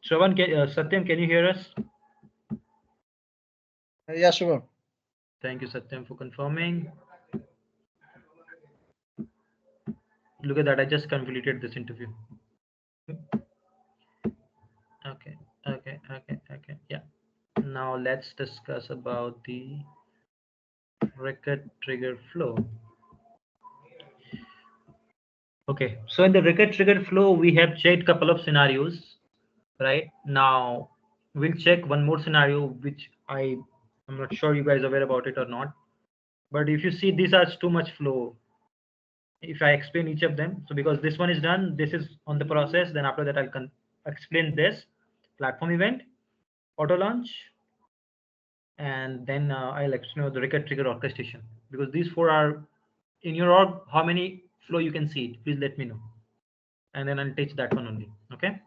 Satyam, can you hear us? Yeah, sure. Thank you, Satyam, for confirming. Look at that, I just completed this interview. Okay, okay. Yeah. Now let's discuss about the record trigger flow. Okay, so in the record trigger flow, we have checked couple of scenarios. Right now, we'll check one more scenario, which I'm not sure you guys are aware about it or not. But if you see, these are too much flow. If I explain each of them, so because this one is done, this is on the process. Then after that, I'll explain this platform event, auto launch, and then I'll explain the record trigger orchestration. Because these four are in your org. How many flow you can see it? Please let me know, and then I'll teach that one only. Okay.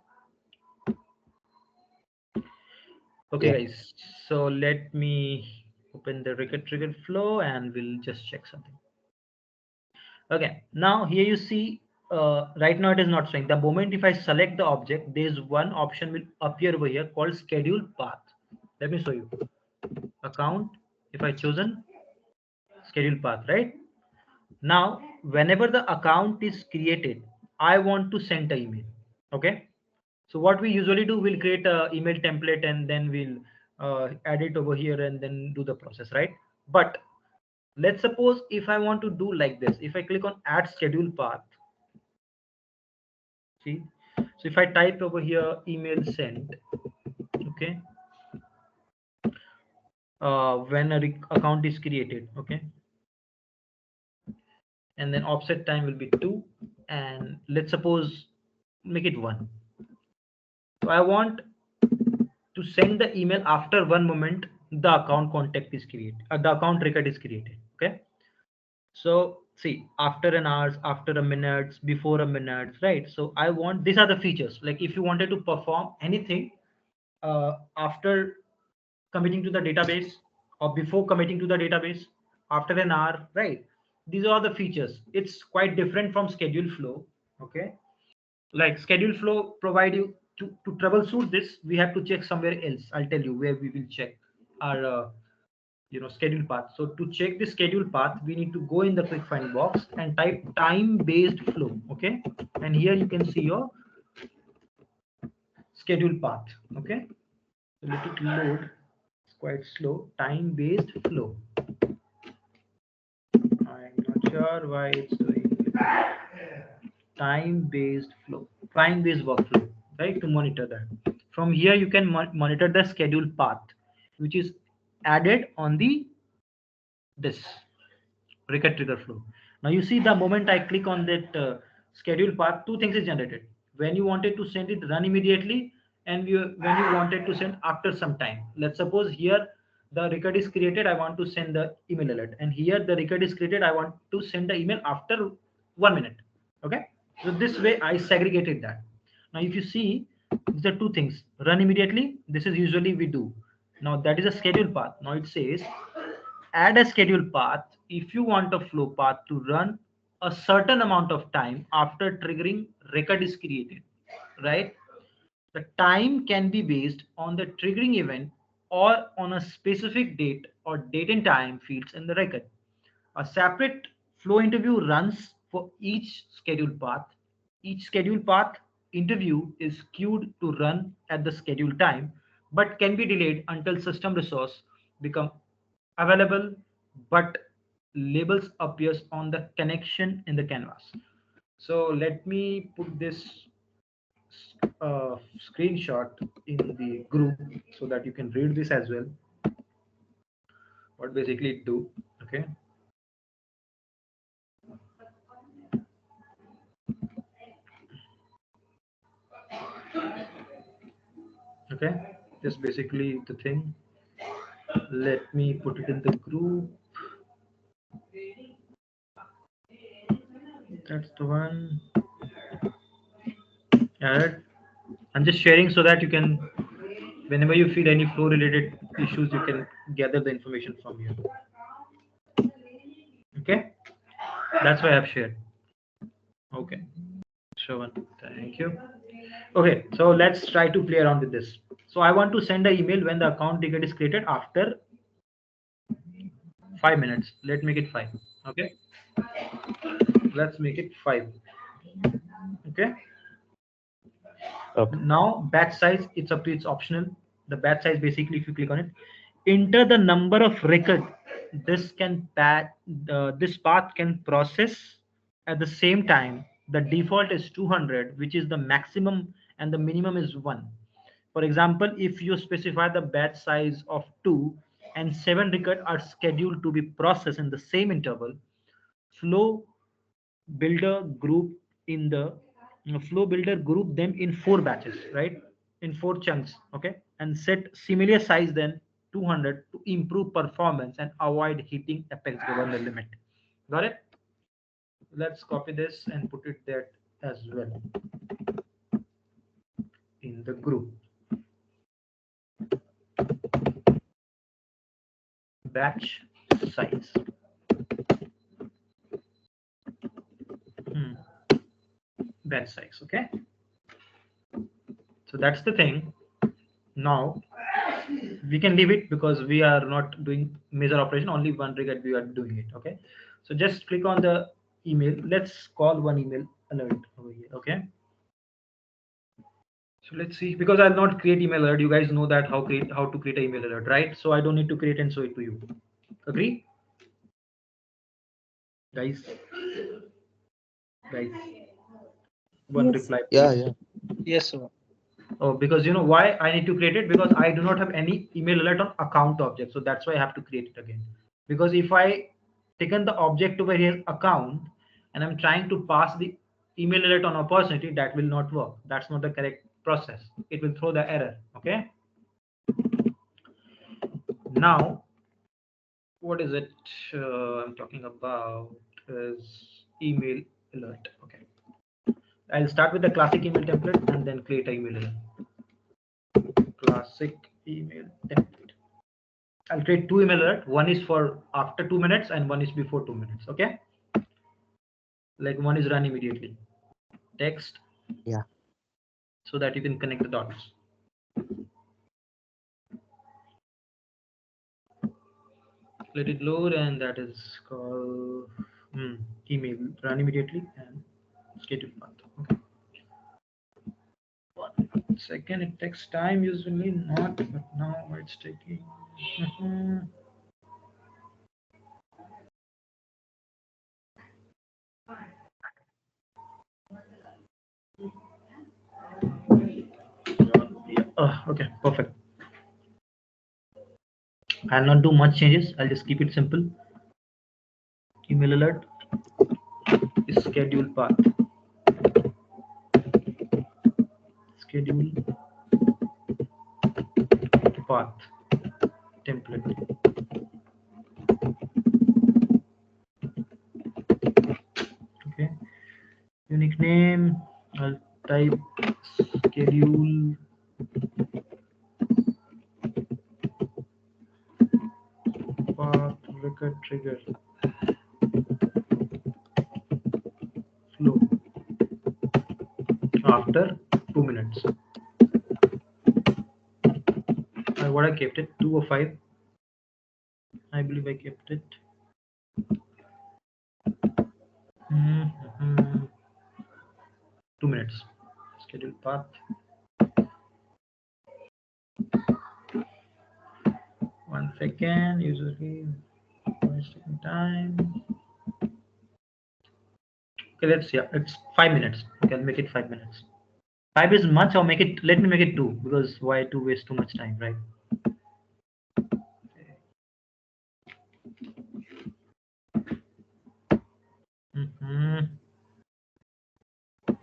Okay, Yeah. guys. So let me open the record trigger flow, and we'll just check something. Okay. Now here you see. Right now it is not showing. The moment if I select the object, there's one option will appear over here called schedule path. Let me show you. Account. If I chosen schedule path, right? Now, whenever the account is created, I want to send an email. Okay. So what we usually do, we'll create a email template and then we'll add it over here and then do the process, right? But let's suppose if I want to do like this, if I click on add schedule path, see, so if I type over here email sent, okay, when a account is created, okay, and then offset time will be 2, and let's suppose make it 1. So I want to send the email after one moment the account contact is created, the account record is created, okay. So see, after an hours, after a minute, before a minute, right? So I want, these are the features. Like if you wanted to perform anything after committing to the database or before committing to the database, after an hour, right? These are the features. It's quite different from schedule flow. Okay. Like schedule flow provide you to troubleshoot this, we have to check somewhere else. I'll tell you where we will check our schedule path. So to check the schedule path, we need to go in the quick find box and type time based flow. Okay, and here you can see your schedule path. Okay, so let it load. It's quite slow. Time based flow. I'm not sure why it's doing time based flow, time based workflow, right? To monitor that, from here you can monitor the schedule path which is added on the this record trigger flow. Now you see, the moment I click on that schedule path, two things is generated. When you wanted to send it, run immediately, and when you wanted to send after some time. Let's suppose here the record is created, I want to send the email alert, and here the record is created, I want to send the email after 1 minute. Okay, so this way I segregated that. Now if you see, these are two things: run immediately, this is usually we do. Now that is a schedule path. Now it says add a schedule path if you want a flow path to run a certain amount of time after triggering record is created, right? The time can be based on the triggering event or on a specific date or date and time fields in the record. A separate flow interview runs for each schedule path. Each schedule path interview is queued to run at the scheduled time, but can be delayed until system resource become available, but labels appears on the connection in the canvas. So let me put this screenshot in the group so that you can read this as well. What basically it do? Okay. Okay, just basically the thing. Let me put it in the group. That's the one. Add. I'm just sharing so that you can, whenever you feel any flow related issues, you can gather the information from here. Okay, that's why I've shared. Okay, Shravan, thank you. Okay, so let's try to play around with this. So I want to send an email when the account ticket is created after 5 minutes. Let's make it 5. Okay, let's make it 5. Okay. Okay. Now batch size, it's optional. The batch size, basically, if you click on it, enter the number of record this path can process at the same time. The default is 200, which is the maximum, and the minimum is 1. For example, if you specify the batch size of 2 and 7 records are scheduled to be processed in the same interval, flow builder group in the flow builder group them in 4 batches, right, in 4 chunks. Okay, and set similar size then 200 to improve performance and avoid hitting apex governor limit. Got it? Let's copy this and put it there as well in the group. Batch size. Hmm. Batch size. Okay, so that's the thing. Now we can leave it because we are not doing major operation, only one record we are doing it. Okay, so just click on the email. Let's call one email alert over here. Okay, so let's see, because I'll not create email alert. You guys know that how to create an email alert, right? So I don't need to create and show it to you. Agree, guys? Guys, one Yes. reply Yeah, please. yeah. Yes, sir. Oh, because you know why I need to create it? Because I do not have any email alert on account object. So that's why I have to create it again. Because if I taken the object over here account and I'm trying to pass the email alert on opportunity, that will not work. That's not the correct process. It will throw the error. Okay. Now, what is it I'm talking about is email alert. Okay. I'll start with the classic email template and then create an email alert. Classic email template. I'll create 2 email alert. One is for after 2 minutes and one is before 2 minutes. Okay. Like one is run immediately. Text Yeah. so that you can connect the dots. Let it load, and that is called email run immediately and schedule path. Okay. 1 second. It takes time usually not, but now it's taking. Yeah. Okay. Perfect. I'll not do much changes. I'll just keep it simple. Email alert is schedule path. Schedule path template. Okay. Unique name. I'll type schedule path record trigger flow after 2 minutes. What I kept it 205. I believe I kept it. Mhm. 2 minutes. Schedule path. 1 second. Usually wasting time. Okay, let's see. It's 5 minutes. Okay, I'll make it 5 minutes. 5 is much, or make it. Let me make it 2, because why to waste too much time, right? Mm-hmm.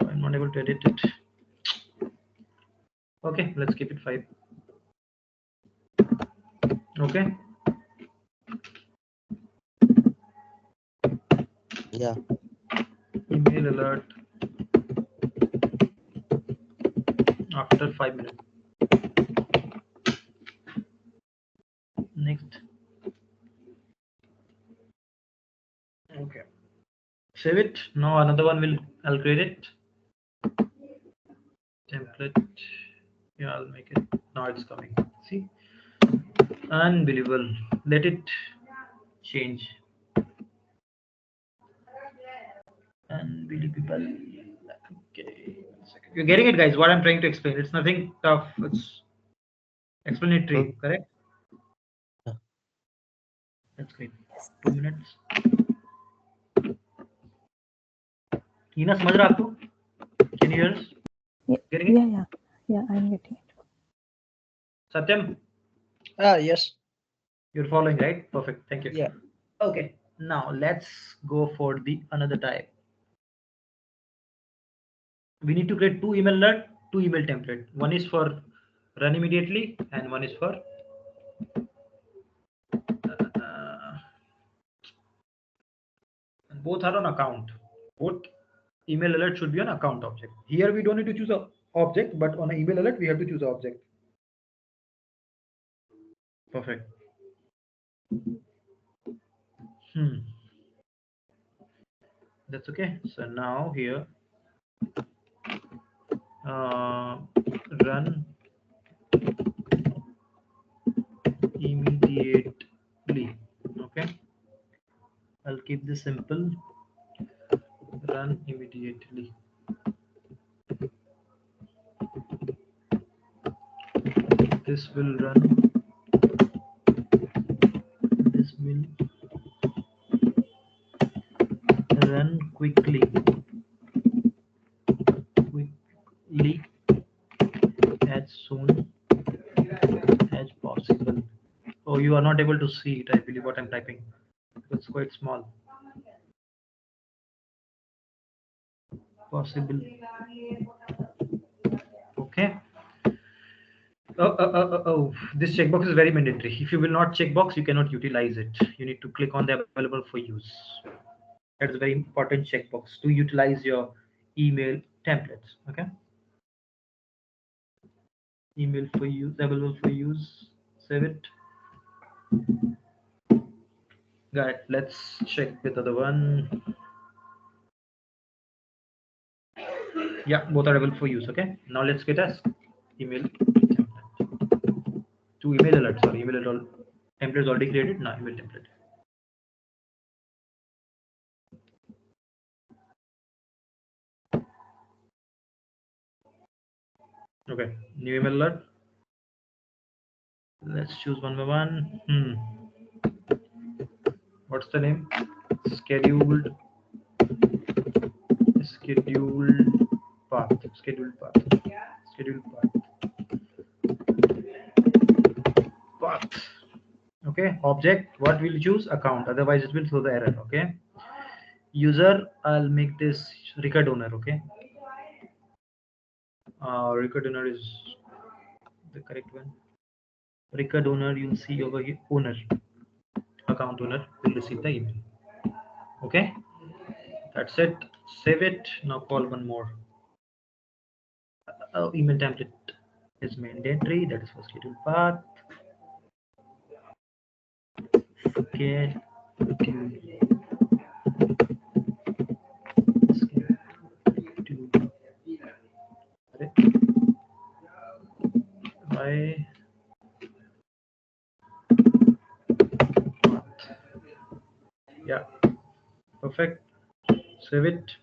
I'm not able to edit it. Okay, let's keep it 5. Okay. Yeah. Email alert after 5 minutes. Next. Okay. Save it. Now another one will. I'll create it. template. Yeah, I'll make it. Now it's coming. See, unbelievable. Let it change. Unbelievable. Okay, 1 second. You're getting it, guys. What I'm trying to explain. It's nothing tough. It's explanatory, correct? Yeah. That's great. 2 minutes. Ina, समझ रहा आपको? Can you hear us? Yeah, Getting it? yeah, yeah, yeah, I'm getting it. Satyam, Yes. you're following, right? Perfect. Thank you. Yeah. Okay. Now let's go for the another type. We need to create two email alert, two email template. One is for run immediately, and one is for both are on account. Both email alert should be on account object. Here we don't need to choose a object, but on an email alert we have to choose a object. Perfect. That's okay. So now here, run immediately. Okay, I'll keep this simple. Run immediately. This will run. This will run quickly as soon as possible. Oh, you are not able to see it, I believe, what I'm typing. It's quite small. Possible. Okay. Oh, this checkbox is very mandatory. If you will not checkbox, you cannot utilize it. You need to click on the available for use. That is a very important checkbox to utilize your email templates. Okay. Email for use, available for use. Save it. Got it. Let's check with the other one. Yeah, both are available for use. Okay. Now let's get us email template. To email alert. Sorry, email alert template is already created. Now email template. Okay. New email alert. Let's choose one by one. What's the name? Scheduled. Scheduled path. Scheduled path. Scheduled path. Okay. Object. What will you choose? Account. Otherwise, it will throw the error. Okay. User. I'll make this record owner. Okay. Record owner is the correct one. Record owner. You'll see over here. Owner. Account owner will receive the email. Okay. That's it. Save it. Now call one more. Email template is mandatory. That is for scheduled path. Schedule. Schedule. By path. Yeah. Perfect. Save it.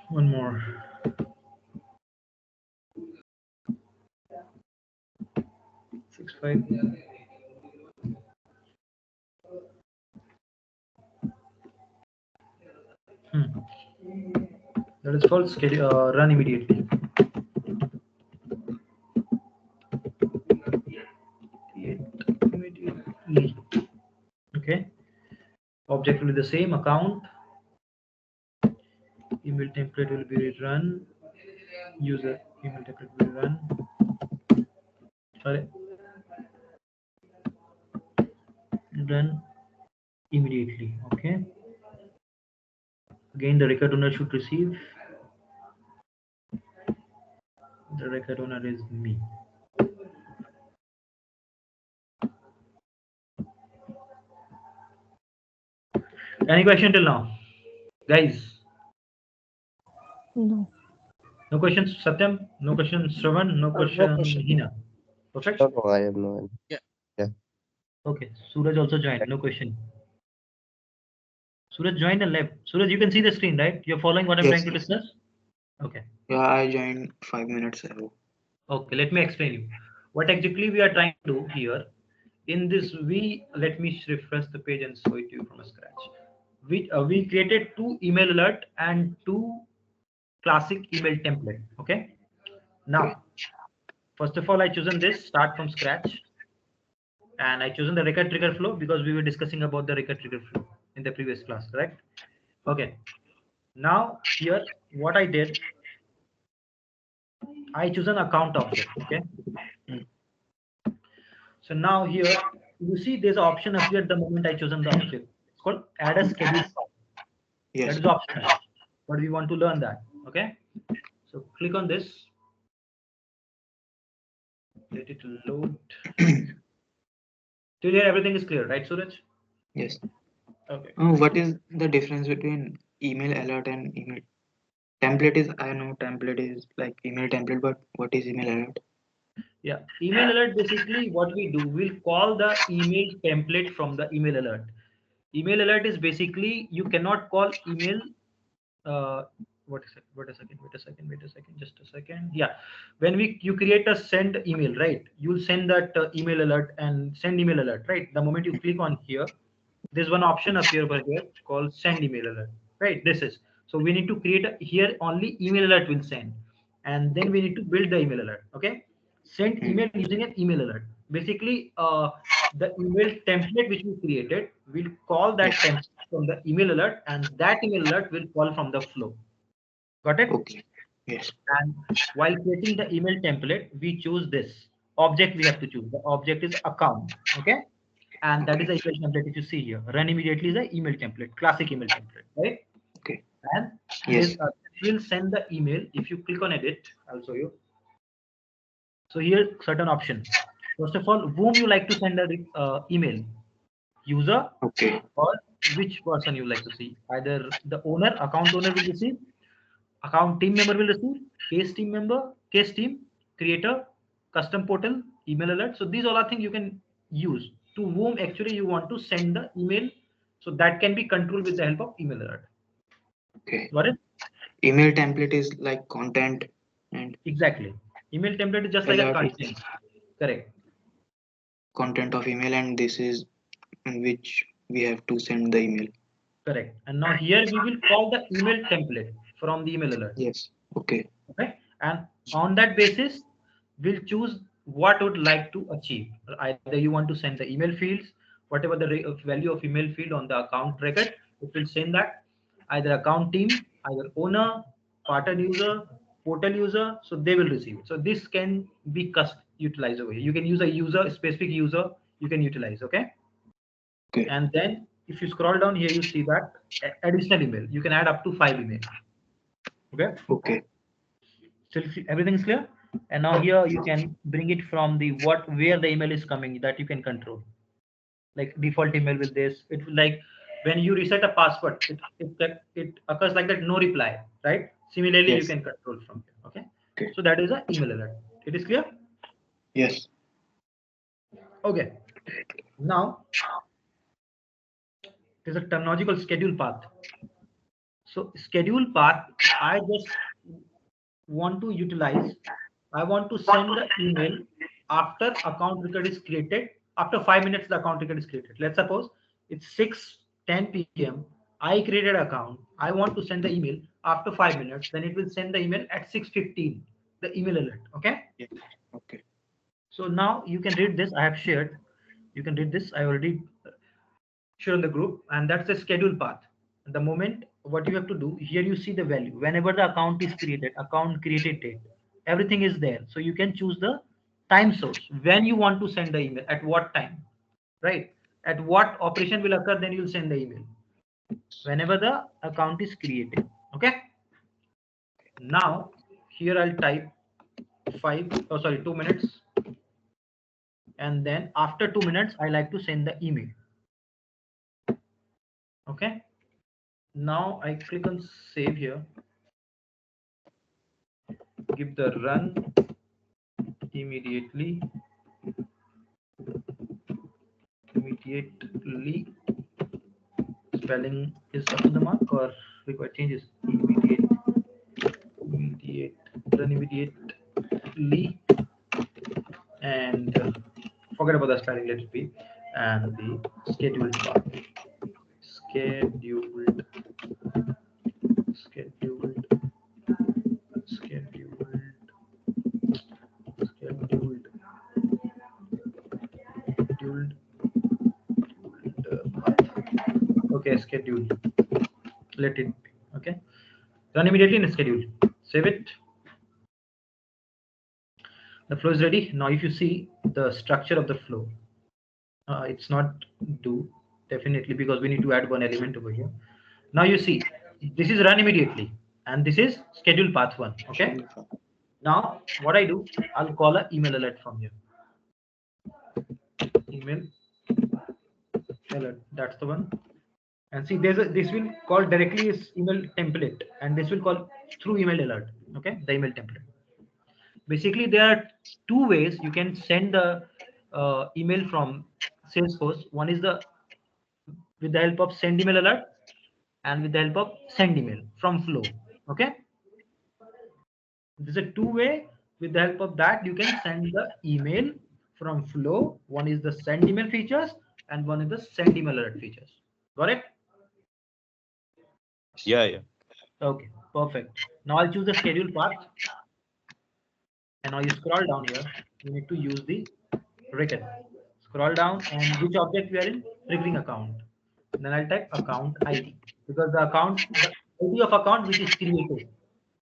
One more. 6 5. That is called schedule. Run immediately. Immediately. Okay. Object will be the same. Account. Email template will be run. User email template will run. Sorry. Run immediately. Okay. Again, the record owner should receive. The record owner is me. Any question till now, guys? No. No questions, Satyam? No questions, Shravan? No No question, question. Hina? Perfect? No, no, I have no idea. Yeah. Yeah. Okay. Suraj also joined. No question. Suraj joined and left. Suraj, you can see the screen, right? You're following what I'm trying Yes, to yes. discuss? Okay. Yeah, I joined 5 minutes ago. Okay, let me explain you. What exactly we are trying to do here in this, let me refresh the page and show it to you from scratch. We created two email alert and two classic email template. Okay. Okay. Now, first of all, I chosen this start from scratch, and I chosen the record trigger flow because we were discussing about the record trigger flow in the previous class, correct? Okay. Now here, what I did, I choose an account object. Okay. Mm. So now here, you see there's an option appeared the moment I chosen the object. It's called add a schedule file. That Yes. is optional, but we want to learn that. Okay. So click on this. Let it load. Till here, everything is clear, right, Suraj? Yes. Okay. What is the difference between email alert and email template? Is I know template is like email template, but what is email alert? Yeah, email alert basically what we do, we'll call the email template from the email alert. Email alert is basically you cannot call email. Uh, what is it? Wait a second. Wait a second. Wait a second. Just a second. Yeah, when we you create a send email, right? You'll send that email alert and send email alert, right? The moment you click on here, there's one option appear over here called send email alert, right? This is so we need to create a, here only email alert will send, and then we need to build the email alert. Okay, send Mm. email using an email alert. Basically, the email template which we created will call that Yes. template from the email alert, and that email alert will call from the flow. Got it? Okay. Yes. And while creating the email template, we choose this object. We have to choose the object is account. Okay, and that is Okay. the email template which you see here. Run immediately is the email template, classic email template, right? Okay. And this Yes. will send the email. If you click on edit, I'll show you. So here certain option. First of all, whom you like to send a email, user Okay. or which person you like to see. Either the owner, account owner will receive, account team member will receive, case team member, case team, creator, custom portal, email alert. So these all are things you can use to whom actually you want to send the email. So that can be controlled with the help of email alert. Okay. Got it? Email template is like content, and Exactly. Email template is just like a alert is content. Correct. content of email, and this is in which we have to send the email. Correct. And now here we will call the email template from the email alert. Yes. Okay. Okay. And on that basis, we'll choose what would like to achieve. Either you want to send the email fields, whatever the value of email field on the account record, it will send that. Either account team, either owner, partner user, portal user, so they will receive it. So this can be custom utilized over here. You can use a user, specific user, you can utilize. Okay. Okay. And then if you scroll down here, you see that additional email. You can add up to 5 email. Okay. Okay. Still everything is clear. And now here you can bring it from the what where the email is coming that you can control. Like default email with this, it will like when you reset a password, it occurs like that no reply, right? Similarly, you Yes. can control from here. Okay. Okay. So that is an email alert. It is clear. Yes. Okay. Now there's a terminological schedule path. So schedule path, I just want to utilize, I want to send the email after account record is created. After 5 minutes, the account record is created. Let's suppose it's 6:10 p.m. I created account. I want to send the email after 5 minutes. Then it will send the email at 6:15. The email alert. Okay. Yes. Okay. So now you can read this. I have shared. You can read this. I already share on the group, and that's the schedule path. The moment what you have to do here, you see the value whenever the account is created, account created date, everything is there. So you can choose the time source when you want to send the email, at what time, right? At what operation will occur, then you'll send the email whenever the account is created. Okay. Now here I'll type 2 minutes, and then after 2 minutes I like to send the email. Okay. Now I click on save here. give the run immediately spelling is up to the mark or require changes. Immediate run immediately, and forget about the spelling, let it be, and the scheduled path. Scheduled scheduled scheduled scheduled scheduled path. Okay, scheduled, let it be. Okay, run immediately and schedule. Save it. The flow is ready. Now if you see the structure of the flow, it's not do, definitely, because we need to add one element over here. Now you see this is run immediately and this is schedule path 1. Okay, now what I do, I'll call a email alert from here. Email alert, that's the one. And see, this will call directly is email template, and this will call through email alert. Okay, the email template. Basically, there are two ways you can send the email from Salesforce. One is the with the help of send email alert, and with the help of send email from flow. Okay, there's a two-way. With the help of that, you can send the email from flow. One is the send email features, and one is the send email alert features. Got it? Yeah. Okay, perfect. Now I'll choose the schedule path, and now you scroll down here. You need to use the record. Scroll down, and which object we are in? Triggering account. Then I'll type account ID, because the ID of account which is created.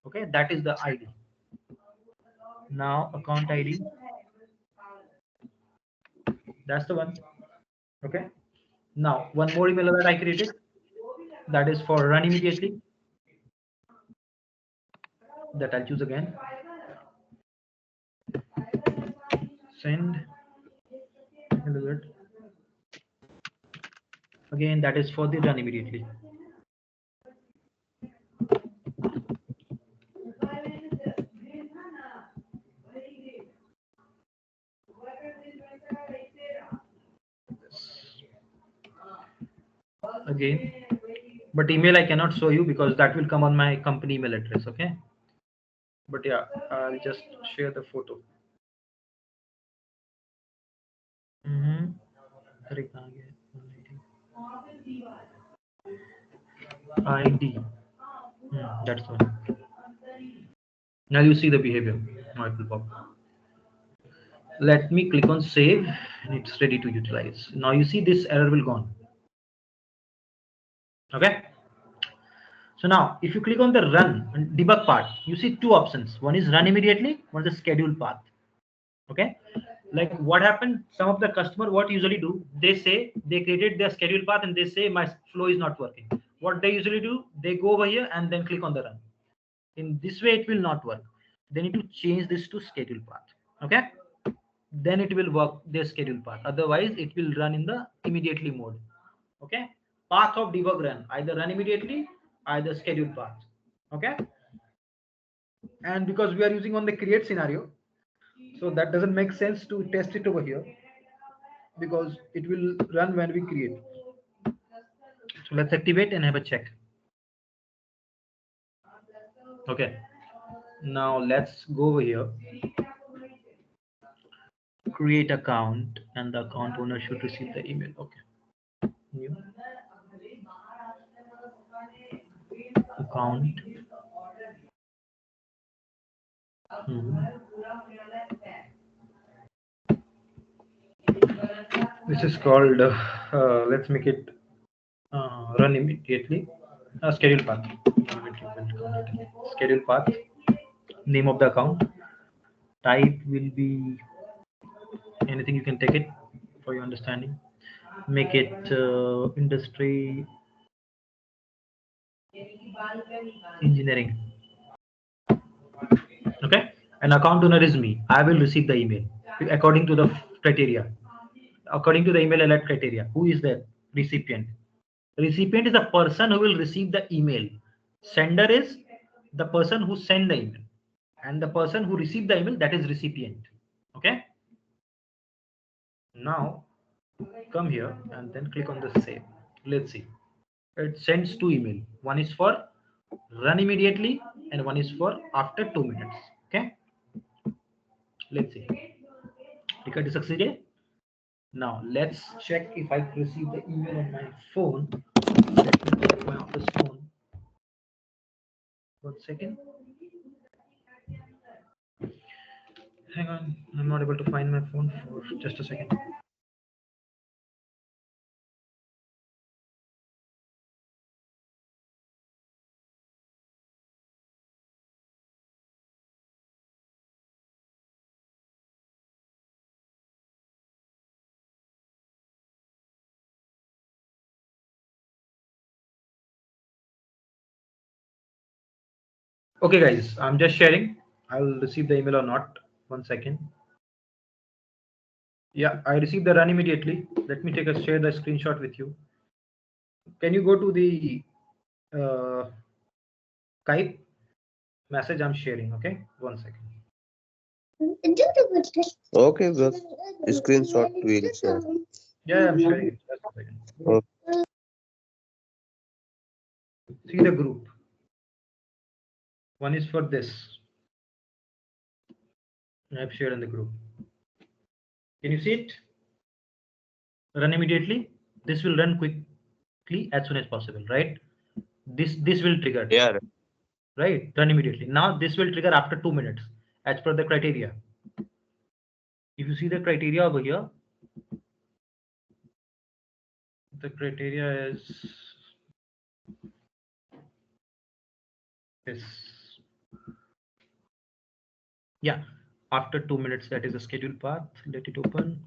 Okay, that is the ID. Now account ID, that's the one. Okay. Now one more email alert I created, that is for run immediately. That I'll choose again. Send email alert. Again, that is for the run immediately. Again, but email I cannot show you because that will come on my company email address. Okay, but yeah, I'll just share the photo. ID. That's one. Now you see the behavior. Now it will pop. Let me click on save, and it's ready to utilize. Now you see this error will gone. Okay. So now if you click on the run and debug part, you see two options. One is run immediately, one is the schedule path. Okay, like what happened, some of the customer what usually do, they say they created their schedule path and they say my flow is not working. What they usually do, they go over here and then click on the run. In this way it will not work. They need to change this to schedule path. Okay, then it will work their schedule path, otherwise it will run in the immediately mode. Okay, path of debug run, either run immediately, either schedule path. Okay, and because we are using on the create scenario, so that doesn't make sense to test it over here, because it will run when we create. So let's activate and have a check. Okay, now let's go over here, create account, and the account owner should receive the email. Okay, new account. This is called let's make it run immediately. Schedule path. Schedule path. Name of the account. Type will be anything, you can take it for your understanding. Make it industry engineering. Okay, and account owner is me. I will receive the email according to the criteria, according to the email alert criteria. Who is the recipient? Recipient is the person who will receive the email. Sender is the person who send the email, and the person who received the email, that is recipient. Okay. Now come here and then click on the save. Let's see. It sends two email. One is for run immediately and one is for after 2 minutes. Okay. Let's see. Ticket is succeeded. Now let's check if I receive the email on my phone. Let me check my office phone. 1 second. Hang on, I'm not able to find my phone for just a second. Okay, guys, I'm just sharing. I'll receive the email or not. 1 second. Yeah, I received the run immediately. Let me share the screenshot with you. Can you go to the Skype message I'm sharing? Okay, 1 second. Okay, the screenshot will share. Yeah, I'm sharing it. Just a second. Okay. See the group. One is for this. I've shared in the group. Can you see it? Run immediately. This will run quickly as soon as possible, right? This will trigger. Yeah. Right, run immediately. Now this will trigger after 2 minutes as per the criteria. If you see the criteria over here, the criteria is this. Yeah, after 2 minutes, that is the scheduled path. Let it open.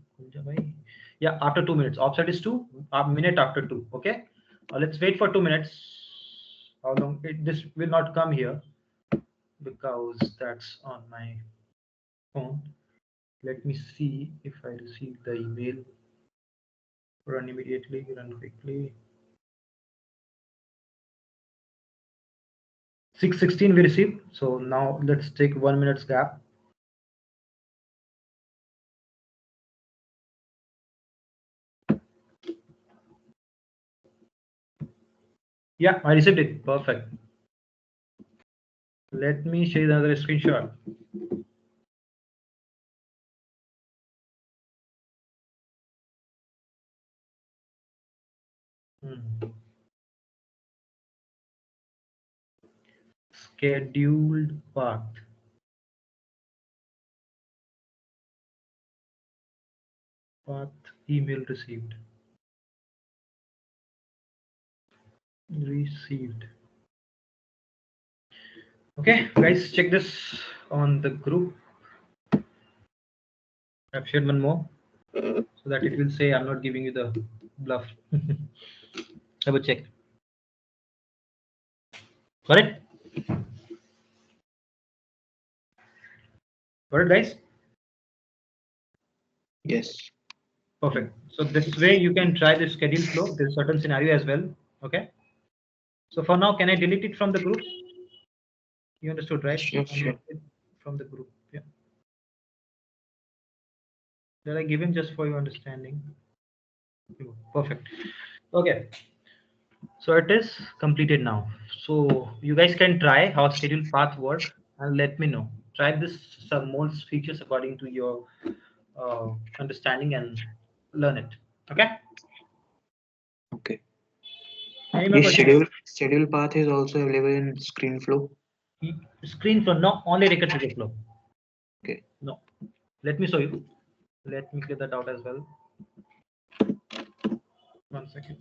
Yeah, after 2 minutes. Offset is 2, a minute after 2. Okay, let's wait for 2 minutes. How long? This will not come here because that's on my phone. Let me see if I receive the email. Run immediately, run quickly. 6:16 we received. So now let's take 1 minute's gap. Yeah, I received it. Perfect. Let me share another screenshot. Scheduled path. Path email received. Received. Okay, guys, check this on the group. I've shared one more so that it will say I'm not giving you the bluff. Have a check. Got it? Got it, guys? Yes. Perfect. So this way you can try the schedule flow. There's certain scenario as well. Okay. So for now, can I delete it from the group? You understood, right? Sure, sure. From the group. Yeah. That I give him just for your understanding. Perfect. Okay. So it is completed now. So you guys can try how schedule path work and let me know. Try this some more features according to your understanding and learn it. Okay. Okay. Any more This questions? schedule path is also available in ScreenFlow. Screen flow, no, only record trigger flow. Okay. No. Let me show you. Let me clear that out as well. 1 second.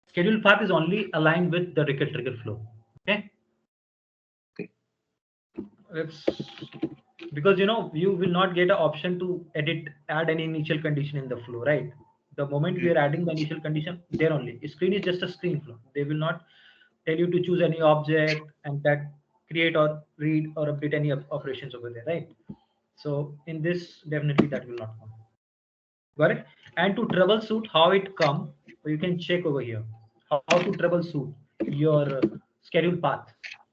Schedule path is only aligned with the record trigger flow. Okay. Okay. Let's, because you will not get an option to add any initial condition in the flow, right? The moment we are adding the initial condition, there only screen is just a screen flow. They will not tell you to choose any object and that create or read or update any operations over there, right? So in this, definitely that will not come. Got it? And to troubleshoot how it come, you can check over here how to troubleshoot. your schedule path.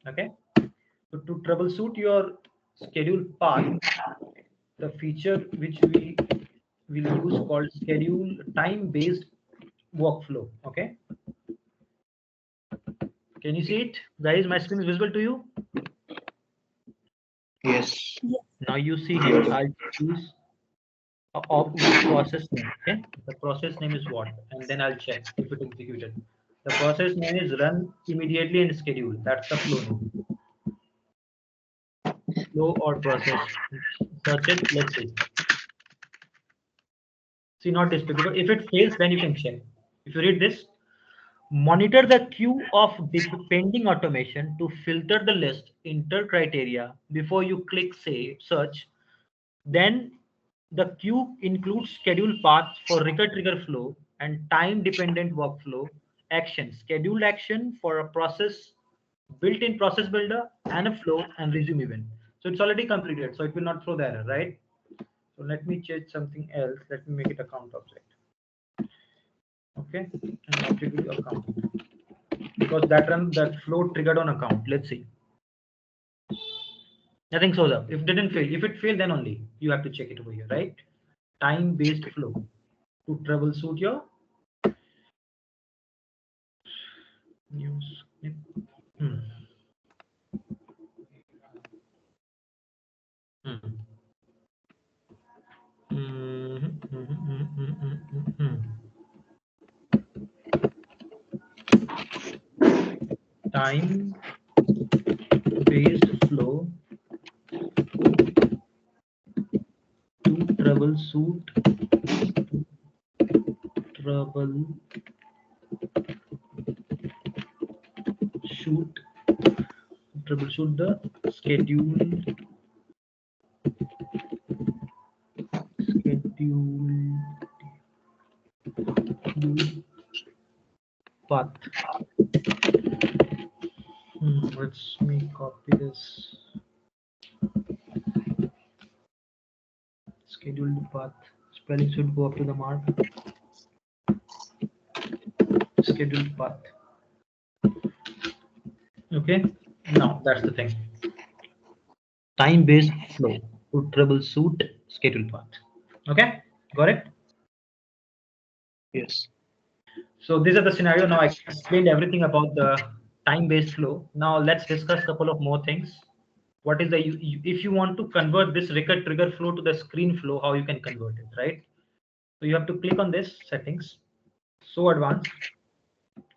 Okay, so to troubleshoot your schedule path, the feature which we will use called schedule time based workflow. Okay, can you see it, guys? My screen is visible to you. Yes. Now you see here, I'll choose of process name. Okay, the process name is what, and then I'll check if it executed. The process name is run immediately and schedule. That's the flow name. Flow or process. Search it. Let's see. See, not display, because if it fails, then you can check. If you read this, monitor the queue of pending automation to filter the list, enter criteria before you click save search. Then the queue includes schedule paths for recur trigger flow and time dependent workflow action, scheduled action for a process, built-in process builder and a flow and resume event. So it's already completed, so it will not throw the error, right? So let me change something else. Let me make it account object. Okay, and object will account, because that flow triggered on account. Let's see. Nothing shows up. If it didn't fail, if it failed, then only you have to check it over here, right? Time based flow to troubleshoot your news. Hmm. Hmm. Mhm, mhm, mhm, mhm, mhm, mhm. Time based flow to troubleshoot troubleshoot troubleshoot the schedule path. Let's me copy this scheduled path. Spelling should go up to the mark. Scheduled path. Okay. Now that's the thing. Time-based flow to troubleshoot schedule path. Okay, got it? Yes. So these are the scenario. Now I explained everything about the time-based flow. Now let's discuss a couple of more things. What is the if you want to convert this record trigger flow to the screen flow, how you can convert it, right? So you have to click on this settings. So advanced.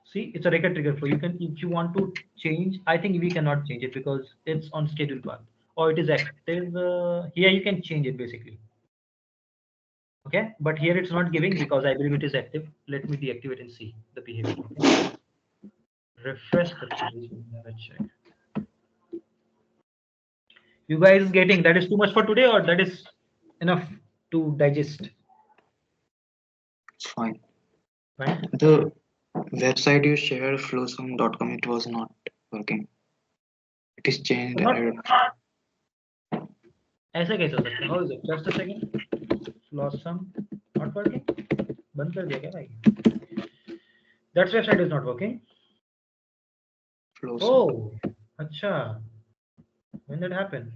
See, it's a record trigger flow. You can, if you want to change, I think we cannot change it because it's on schedule path or it is active. Here you can change it basically. Okay, but here it's not giving because I believe it is active. Let me deactivate and see the behavior. Okay, refresh the page. Have a check. You guys getting that is too much for today, or that is enough to digest? It's fine. Fine. The website you shared, flowsum.com, it was not working. It is changed. Not ऐसा कैसे हो सकता है? How is it? Just a second. Blossom not working. बंद कर दिया क्या भाई? That website is not working. Flowsum. Oh, अच्छा. When did it happen?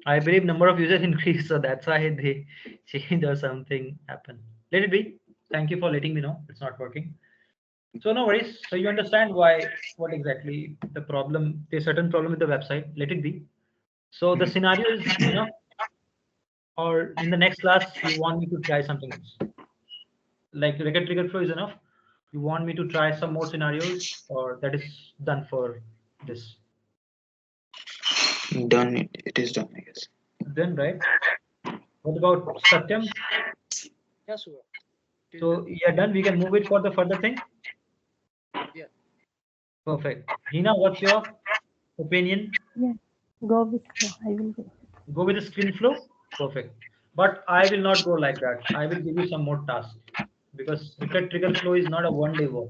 I believe number of users increased, so that's why they changed or something happened. Let it be. Thank you for letting me know it's not working. So no worries. So you understand why, what exactly the problem? There's certain problem with the website. Let it be. So the scenario is enough, or in the next class you want me to try something else? Like record trigger flow is enough. You want me to try some more scenarios, or that is done for this? Done. It is done, I guess. Then right. What about Satyam? Yes, sir. So yeah, done. We can move it for the further thing. Yeah. Perfect. Hina, what's your opinion? Yeah. Go with flow. I will go. Go with the screen flow. Perfect. But I will not go like that. I will give you some more tasks because record trigger flow is not a one-day work.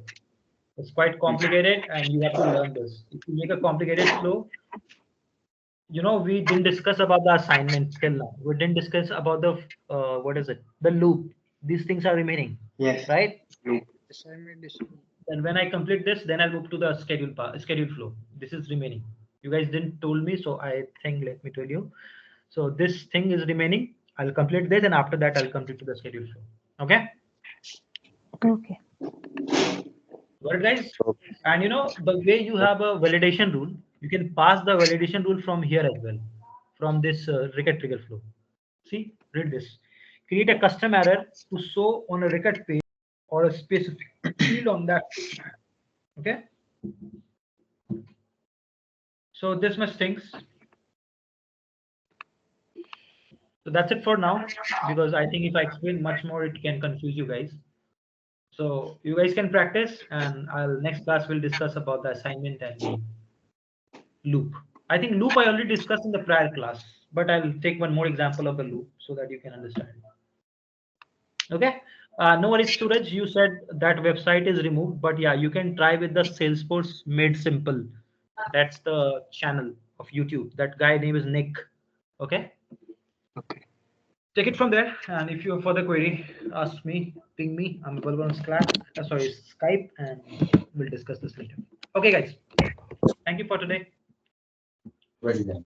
It's quite complicated, and you have to learn this. If you make a complicated flow, you know, we didn't discuss about the assignment till now. We didn't discuss about the what is it? The loop. These things are remaining, Yes. right? Loop. Assignment is Then when I complete this, then I'll move to the schedule flow. This is remaining. You guys didn't told me, so I think let me tell you. So this thing is remaining. I'll complete this, and after that, I'll complete to the schedule flow. Okay. Okay. Got it, guys? Okay. And you know, the way you have a validation rule, you can pass the validation rule from here as well, from this record trigger flow. See, read this. Create a custom error to show on a record page or a specific field on that page. Okay. So this much things. So that's it for now, because I think if I explain much more, it can confuse you guys. So you guys can practice, and I'll next class will discuss about the assignment and the loop. I think loop I already discussed in the prior class, but I'll take one more example of the loop so that you can understand. Okay. No worries, Suraj. You said that website is removed, but yeah, you can try with the Salesforce Made Simple. That's the channel of YouTube. That guy name is Nick. Okay. Okay. Take it from there. And if you have further query, ask me, ping me. I'm available on Skype, and we'll discuss this later. Okay, guys. Thank you for today.